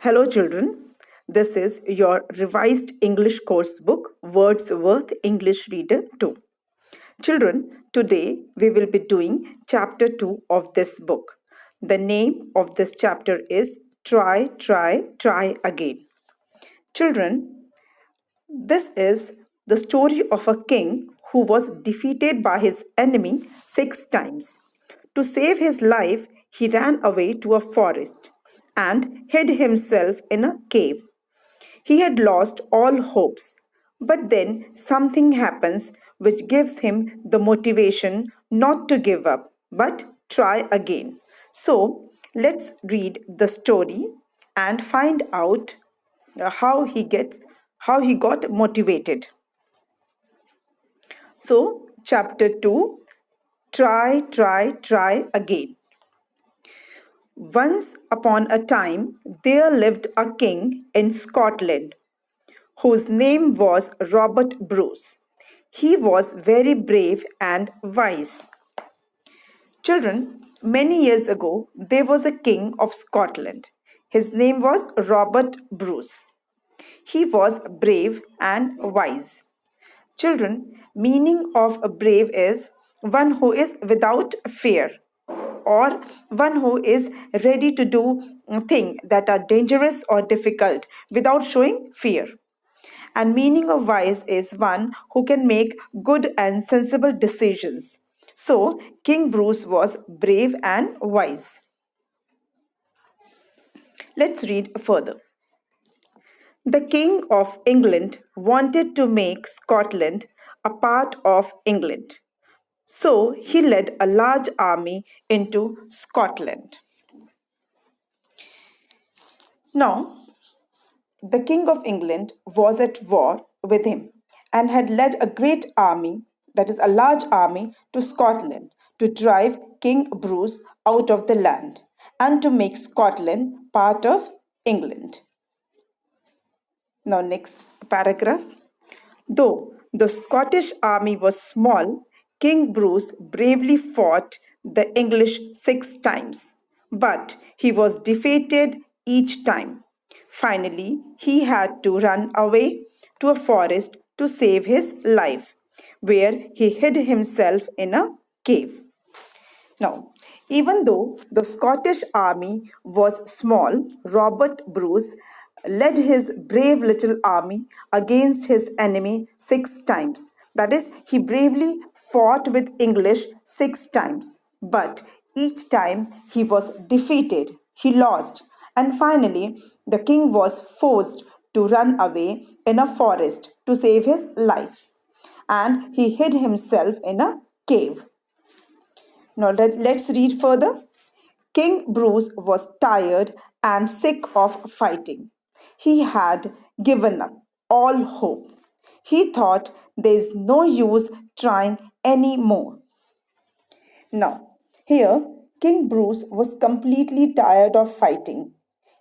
Hello, children. This is your revised English course book, Wordsworth English Reader 2. Children, today we will be doing chapter 2 of this book. The name of this chapter is Try, Try, Try Again. Children, this is the story of a king who was defeated by his enemy 6 times. To save his life, he ran away to a forest and hid himself in a cave. He had lost all hopes, but then something happens which gives him the motivation not to give up, but try again. So, let's read the story and find out how he got motivated. So, chapter 2, Try, Try, Try Again. Once upon a time, there lived a king in Scotland whose name was Robert Bruce. He was very brave and wise. Children, many years ago, there was a king of Scotland. His name was Robert Bruce. He was brave and wise. Children, meaning of a brave is one who is without fear or one who is ready to do things that are dangerous or difficult without showing fear. And meaning of wise is one who can make good and sensible decisions. So, King Bruce was brave and wise. Let's read further. The King of England wanted to make Scotland a part of England. So, he led a large army into Scotland. Now, the King of England was at war with him and had led a great army, that is, a large army, to Scotland to drive King Bruce out of the land and to make Scotland part of England. Now, next paragraph. Though the Scottish army was small, King Bruce bravely fought the English 6 times, but he was defeated each time. Finally, he had to run away to a forest to save his life, where he hid himself in a cave. Now, even though the Scottish army was small, Robert Bruce led his brave little army against his enemy 6 times. That is, he bravely fought with English 6 times, but each time he was defeated, he lost, and finally the king was forced to run away in a forest to save his life, and he hid himself in a cave. Now let's read further. King Bruce was tired and sick of fighting. He had given up all hope. He thought there is no use trying any more. Now, here, King Bruce was completely tired of fighting.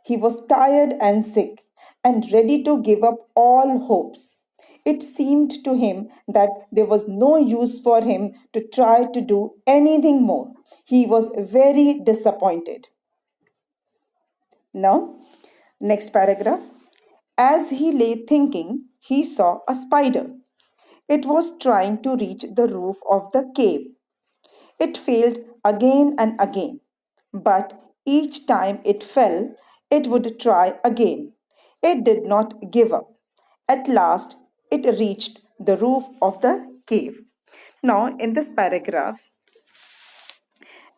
He was tired and sick and ready to give up all hopes. It seemed to him that there was no use for him to try to do anything more. He was very disappointed. Now, next paragraph. As he lay thinking, he saw a spider. It was trying to reach the roof of the cave. It failed again and again, but each time it fell, it would try again. It did not give up. At last, it reached the roof of the cave. Now, in this paragraph,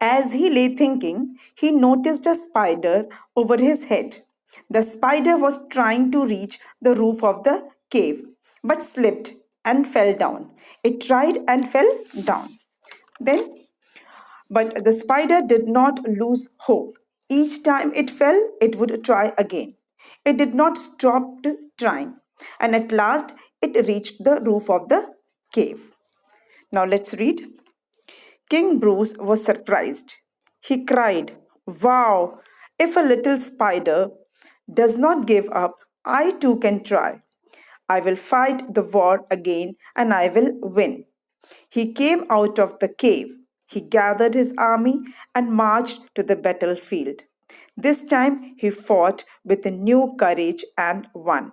as he lay thinking, he noticed a spider over his head. The spider was trying to reach the roof of the cave, but slipped and fell down. It tried and fell down. Then but the spider did not lose hope. Each time it fell, it would try again. It did not stop trying, and at last it reached the roof of the cave. Now let's read. King Bruce was surprised. He cried, "Wow! If a little spider does not give up, I too can try. I will fight the war again and I will win." He came out of the cave. He gathered his army and marched to the battlefield. This time he fought with a new courage and won.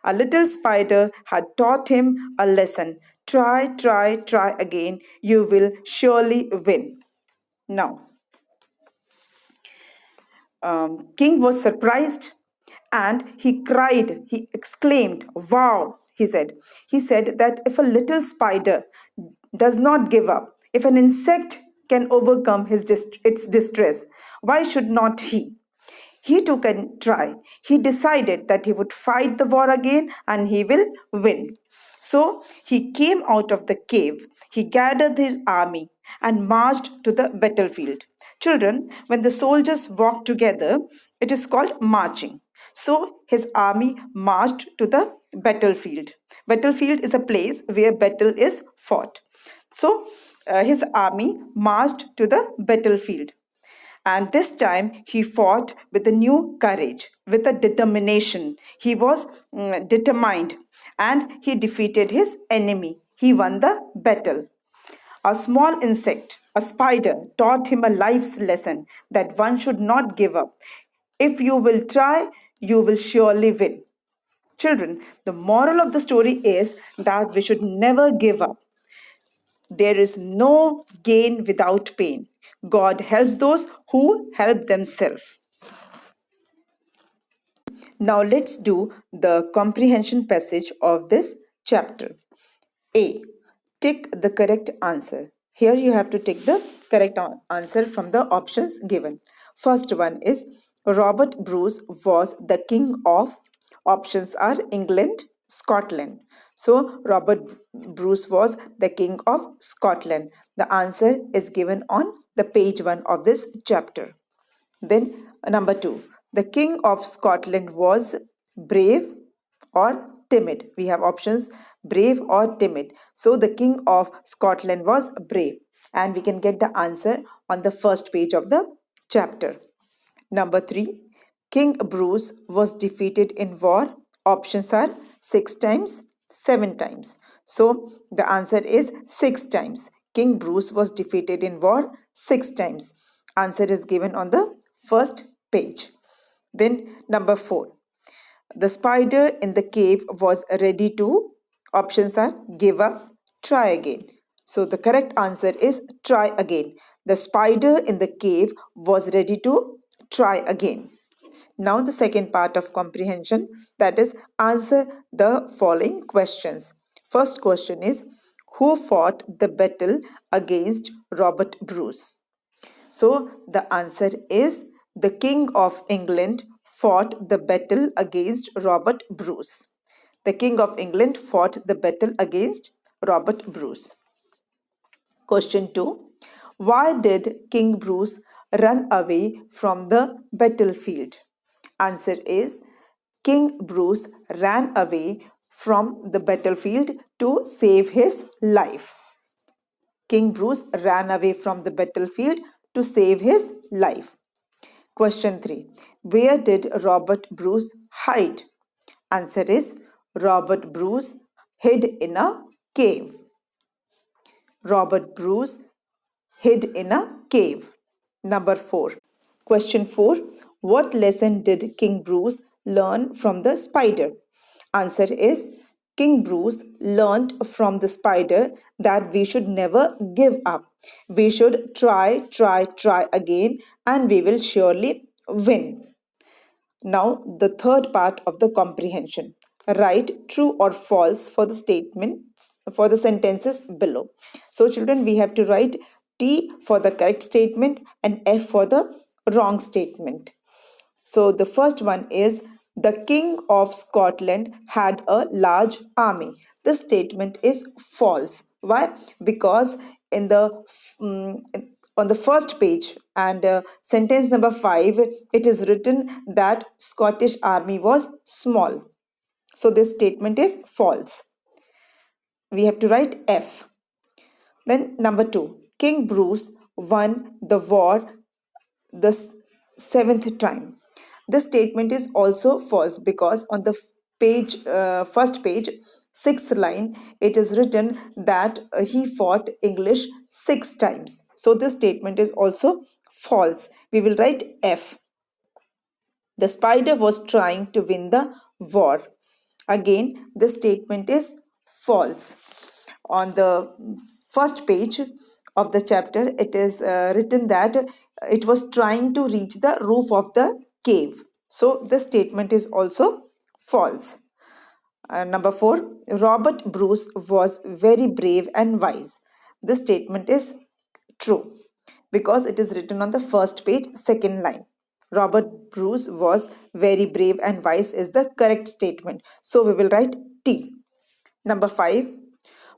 A little spider had taught him a lesson. Try, try, try again. You will surely win. Now, King was surprised and he cried, he exclaimed, "Wow!" he said. He said that if a little spider does not give up, if an insect can overcome its distress, why should not he? He took a try. He decided that he would fight the war again and he will win. So he came out of the cave. He gathered his army and marched to the battlefield. Children, when the soldiers walk together, it is called marching. So his army marched to the battlefield. Battlefield is a place where battle is fought. So his army marched to the battlefield. And this time he fought with a new courage, with a determination. He was determined and he defeated his enemy. He won the battle. A small insect, a spider, taught him a life's lesson that one should not give up. If you will try, you will surely win. Children, the moral of the story is that we should never give up. There is no gain without pain. God helps those who help themselves. Now let's do the comprehension passage of this chapter. A. Tick the correct answer. Here you have to tick the correct answer from the options given. First one is Robert Bruce was the king of, options are England, Scotland. So Robert Bruce was the king of Scotland. The answer is given on the page 1 of this chapter. Then number 2, the king of Scotland was brave or timid. We have options brave or timid. So the king of Scotland was brave, and we can get the answer on the first page of the chapter. Number 3, King Bruce was defeated in war. Options are 6 times, 7 times. So the answer is 6 times. King Bruce was defeated in war 6 times. Answer is given on the first page. Then number 4, the spider in the cave was ready to, options are give up, try again. So the correct answer is try again. The spider in the cave was ready to try again. Now the second part of comprehension, that is answer the following questions. First question is, who fought the battle against Robert Bruce? So the answer is the King of England fought the battle against Robert Bruce. The King of England fought the battle against Robert Bruce. Question 2. Why did King Bruce run away from the battlefield? Answer is King Bruce ran away from the battlefield to save his life. King Bruce ran away from the battlefield to save his life. Question 3. Where did Robert Bruce hide? Answer is Robert Bruce hid in a cave. Robert Bruce hid in a cave. Number 4. Question 4. What lesson did King Bruce learn from the spider? Answer is King Bruce learned from the spider that we should never give up. We should try, try, try again, and we will surely win. Now, the third part of the comprehension. Write true or false for the statements, for the sentences below. So, children, we have to write T for the correct statement and F for the wrong statement. So, the first one is the King of Scotland had a large army. This statement is false. Why? Because in the on the first page and sentence number 5, it is written that Scottish army was small. So this statement is false. We have to write F. Then number 2, King Bruce won the war the seventh time. This statement is also false because on the first page, sixth line, it is written that he fought English 6 times. So this statement is also false. We will write F. The spider was trying to win the war. Again, this statement is false. On the first page of the chapter, it is written that it was trying to reach the roof of the cave. So, this statement is also false. Number four, Robert Bruce was very brave and wise. This statement is true because it is written on the first page, second line. Robert Bruce was very brave and wise is the correct statement. So we will write T. Number five,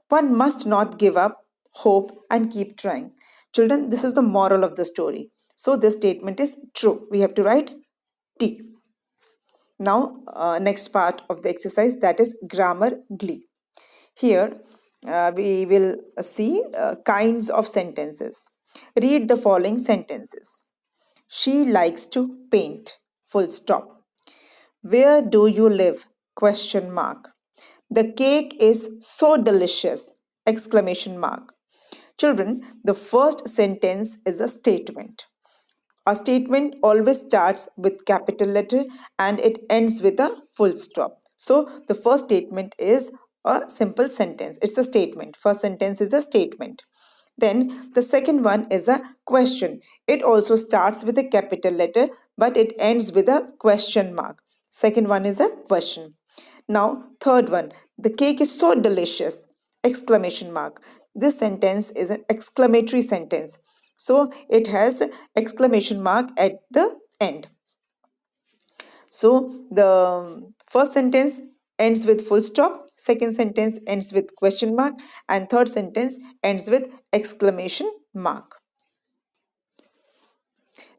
one must not give up hope and keep trying. Children, this is the moral of the story. So this statement is true. We have to write T. Now, next part of the exercise, that is grammar glee. Here, we will see kinds of sentences. Read the following sentences. She likes to paint. Full stop. Where do you live? Question mark. The cake is so delicious! Exclamation mark. Children, the first sentence is a statement. A statement always starts with capital letter and it ends with a full stop. So the first statement is a simple sentence. It's a statement. First sentence is a statement. Then the second one is a question. It also starts with a capital letter but it ends with a question mark. Second one is a question. Now third one, the cake is so delicious! Exclamation mark. This sentence is an exclamatory sentence. So it has exclamation mark at the end. So the first sentence ends with full stop, second sentence ends with question mark, and third sentence ends with exclamation mark.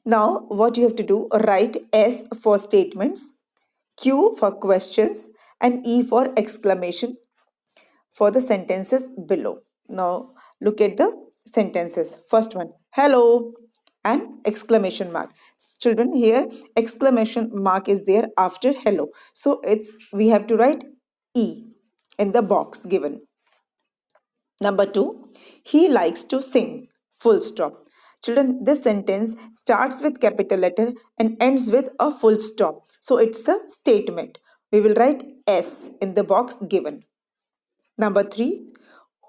Now what you have to do, write S for statements, Q for questions, and E for exclamation for the sentences below. Now look at the sentences. First one, hello and exclamation mark. Children, here exclamation mark is there after hello. So we have to write E in the box given. Number two, he likes to sing. Full stop. Children, this sentence starts with capital letter and ends with a full stop. So it's a statement. We will write S in the box given. Number three,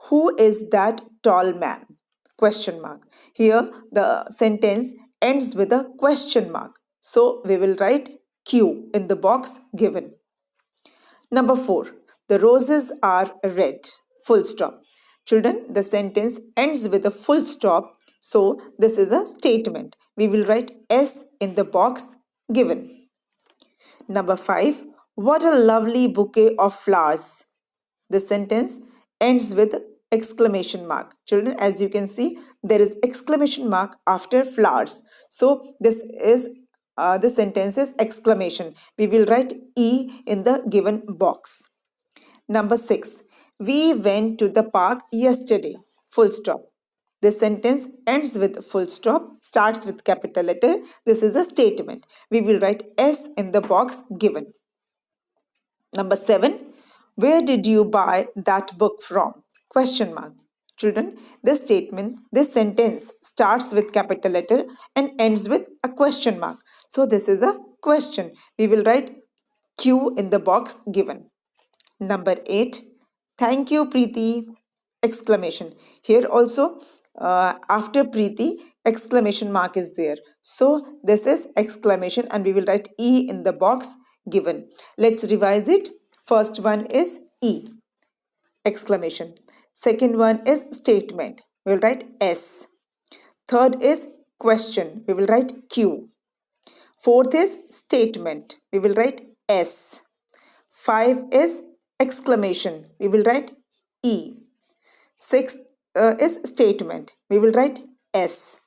who is that tall man? Question mark. Here the sentence ends with a question mark. So we will write Q in the box given. Number four, the roses are red. Full stop. Children, the sentence ends with a full stop. So this is a statement. We will write S in the box given. Number five, what a lovely bouquet of flowers. The sentence ends with exclamation mark. Children, as you can see, there is exclamation mark after flowers. So this sentence is exclamation. We will write E in the given box. Number six, we went to the park yesterday. Full stop. This sentence ends with full stop, starts with capital letter. This is a statement. We will write S in the box given. Number seven, where did you buy that book from? Question mark. Children, this sentence starts with capital letter and ends with a question mark. So this is a question. We will write Q in the box given. Number eight, thank you, Preeti! Exclamation. Here also, after Preeti, exclamation mark is there. So this is exclamation and we will write E in the box given. Let's revise it. First one is E, exclamation. Second one is statement. We will write S. Third is question. We will write Q. Fourth is statement. We will write S. 5 is exclamation. We will write E. 6 is statement. We will write S.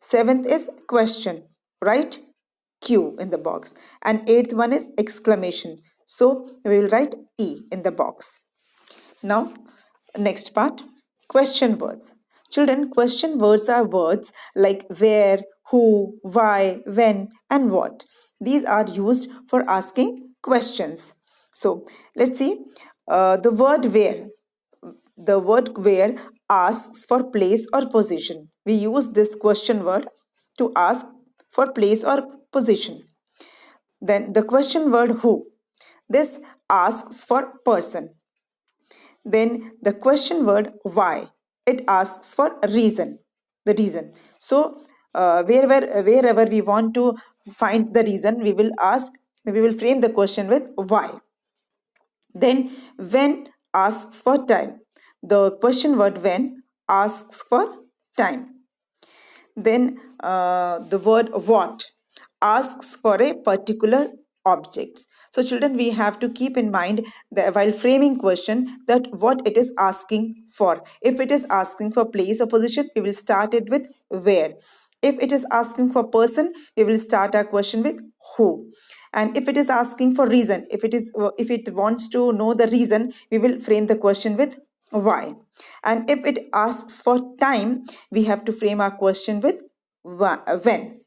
7th is question. Write Q in the box. And 8th one is exclamation. So we will write E in the box. Now, next part, question words. Children, question words are words like where, who, why, when, and what. These are used for asking questions. So, let's see. The word where. The word where asks for place or position. We use this question word to ask for place or position. Then the question word who. This asks for person. Then the question word why. It asks for reason. The reason. So wherever we want to find the reason, we will frame the question with why. Then when asks for time. The question word when asks for time. Then the word what asks for a particular object. So children, we have to keep in mind that while framing question, that what it is asking for. If it is asking for place or position, we will start it with where. If it is asking for person, we will start our question with who. And if it is asking for reason, if it wants to know the reason, we will frame the question with why. And if it asks for time, we have to frame our question with when.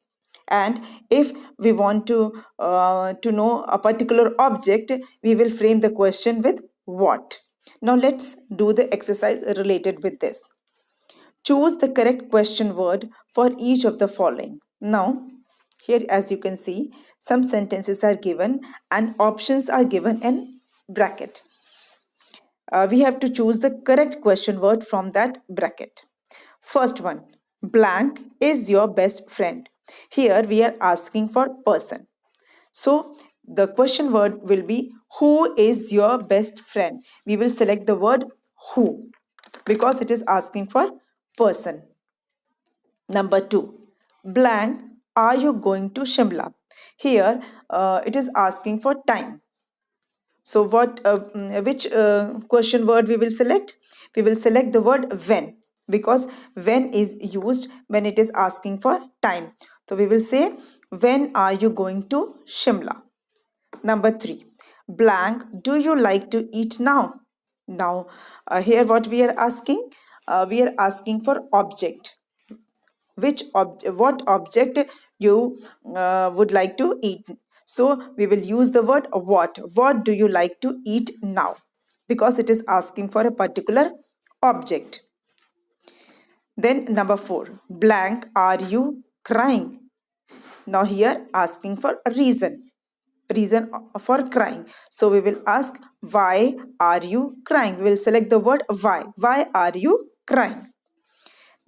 And if we want to know a particular object, we will frame the question with what. Now let's do the exercise related with this. Choose the correct question word for each of the following. Now, here as you can see, some sentences are given and options are given in bracket. We have to choose the correct question word from that bracket. First one, blank is your best friend. Here we are asking for person. So the question word will be who is your best friend. We will select the word who because it is asking for person. Number two, blank, are you going to Shimla? Here it is asking for time. So which question word we will select? We will select the word when because when is used when it is asking for time. So we will say when are you going to Shimla? Number three, blank, do you like to eat now? Now here what we are asking? We are asking for object. What object you would like to eat. So we will use the word what do you like to eat now because it is asking for a particular object. Then number 4, blank, are you crying? Now here asking for a reason for crying. So we will ask why are you crying. We will select the word why are you crying.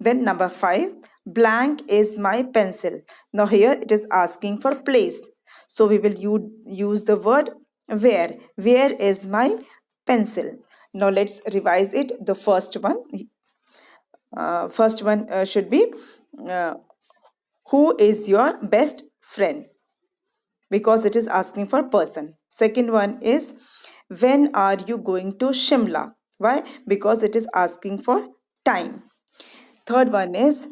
Then number 5, blank is my pencil. Now here it is asking for place. So we will use the word where. Where is my pencil? Now let's revise it. The first one. Should be uh, who is your best friend because it is asking for person. Second one is when are you going to Shimla? Why? Because it is asking for time. Third one is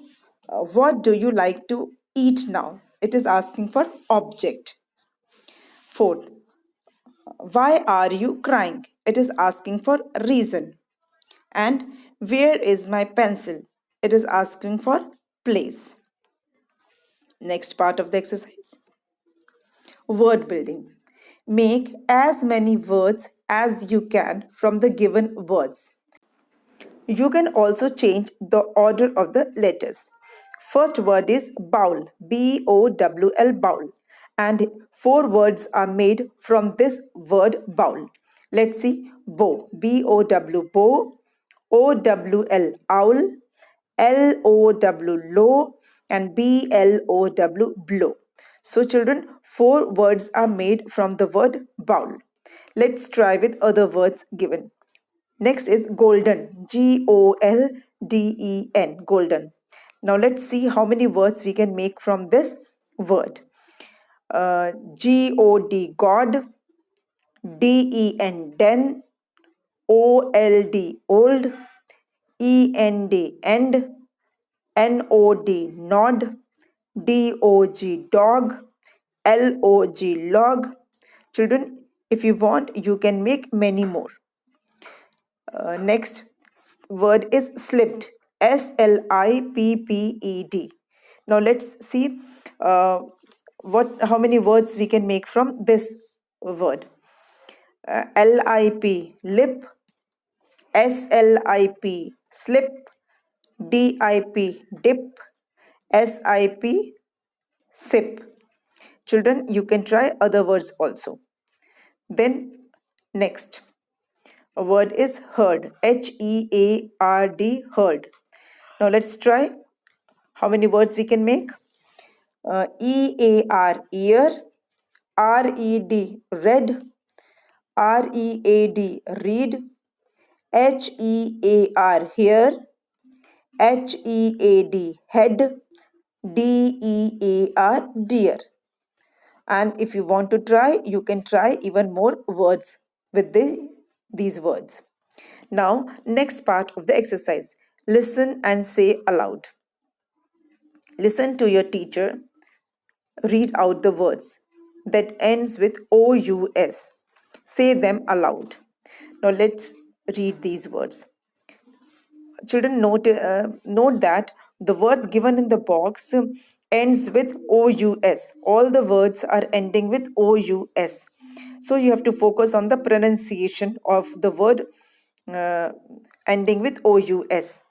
what do you like to eat now? It is asking for object. Fourth, why are you crying? It is asking for reason. And where is my pencil? It is asking for place. Next part of the exercise. Word building. Make as many words as you can from the given words. You can also change the order of the letters. First word is bowl, bowl, bowl. And 4 words are made from this word bowl. Let's see bow, bow, bow, owl, owl, low, low, and blow, blow. So children, 4 words are made from the word bowl. Let's try with other words given. Next is golden, golden, golden. Now let's see how many words we can make from this word. God, God, den, old, end, nod, dog, log. Children, if you want, you can make many more. Next word is slipped, slipped. Now let's see how many words we can make from this word. Lip, slip, slip, dip, dip, sip, sip. Children, you can try other words also. Then next, a word is heard. Heard. Heard. Now let's try how many words we can make. EAR, ear. RED, read. READ, read. HEAR, hear. HEAD, head. DEAR, dear. And if you want to try, you can try even more words with these words. Now, next part of the exercise. Listen and say aloud. Listen to your teacher read out the words that ends with OUS. Say them aloud. Now let's read these words. Children, note that the words given in the box ends with OUS. All the words are ending with OUS. So you have to focus on the pronunciation of the word uh, ending with OUS.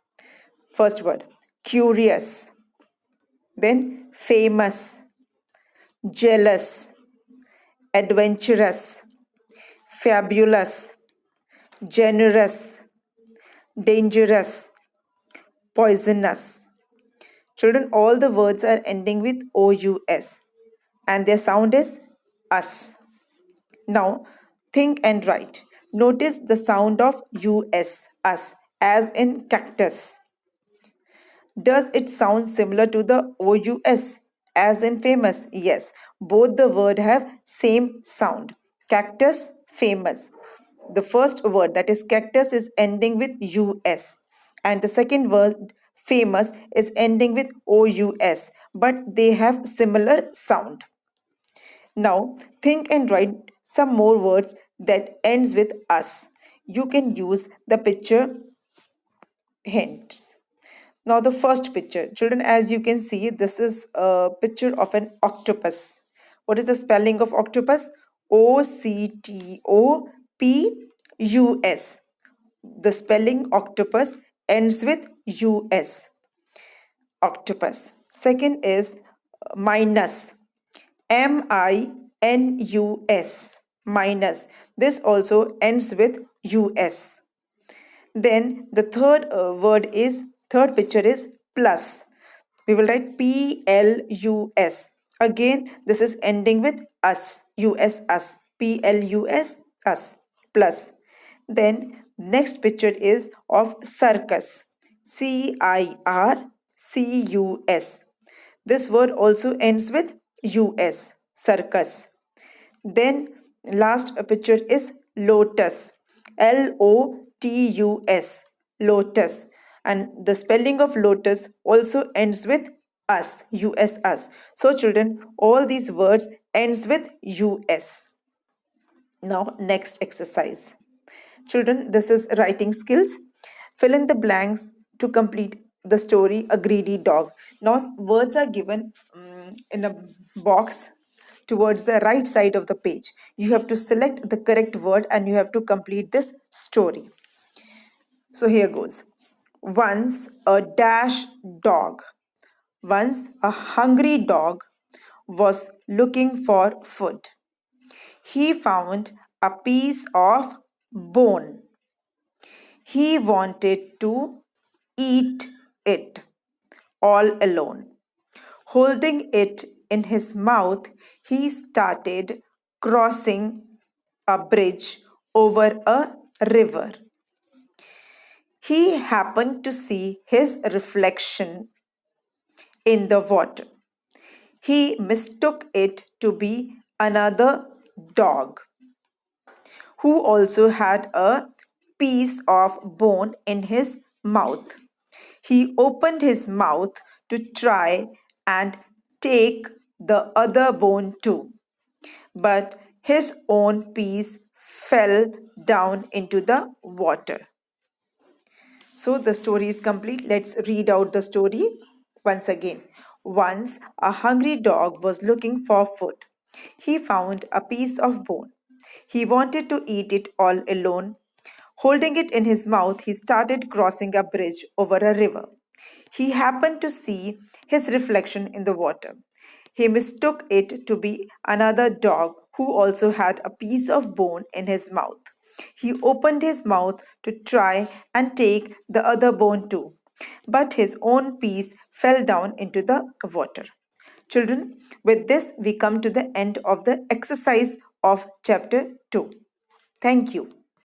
First word, curious. Then famous, jealous, adventurous, fabulous, generous, dangerous, poisonous. Children, all the words are ending with OUS and their sound is us. Now, think and write. Notice the sound of US, us, as in cactus. Does it sound similar to the OUS as in famous? Yes, both the word have same sound. Cactus, famous. The first word that is cactus is ending with US and the second word famous is ending with OUS, but they have similar sound. Now think and write some more words that ends with us. You can use the picture hints. Now, the first picture, children, as you can see, this is a picture of an octopus. What is the spelling of octopus? OCTOPUS. The spelling octopus ends with US. Octopus. Second is minus. MINUS. Minus. This also ends with US. Then the third picture is plus. We will write PLUS. Again, this is ending with us, US, us, PLUS, us, plus. Then next picture is of circus, CIRCUS. This word also ends with US, circus. Then last picture is lotus, LOTUS, lotus. And the spelling of lotus also ends with us, US, us. So children, all these words ends with US. Now next exercise. Children, this is writing skills. Fill in the blanks to complete the story A Greedy Dog. Now words are given in a box towards the right side of the page. You have to select the correct word and you have to complete this story. So here goes. Once a dash dog. Once a hungry dog was looking for food. He found a piece of bone. He wanted to eat it all alone. Holding it in his mouth, he started crossing a bridge over a river. He happened to see his reflection in the water. He mistook it to be another dog who also had a piece of bone in his mouth. He opened his mouth to try and take the other bone too, but his own piece fell down into the water. So the story is complete. Let's read out the story once again. Once a hungry dog was looking for food. He found a piece of bone. He wanted to eat it all alone. Holding it in his mouth, he started crossing a bridge over a river. He happened to see his reflection in the water. He mistook it to be another dog who also had a piece of bone in his mouth. He opened his mouth to try and take the other bone too, but his own piece fell down into the water. Children, with this we come to the end of the exercise of chapter 2. Thank you.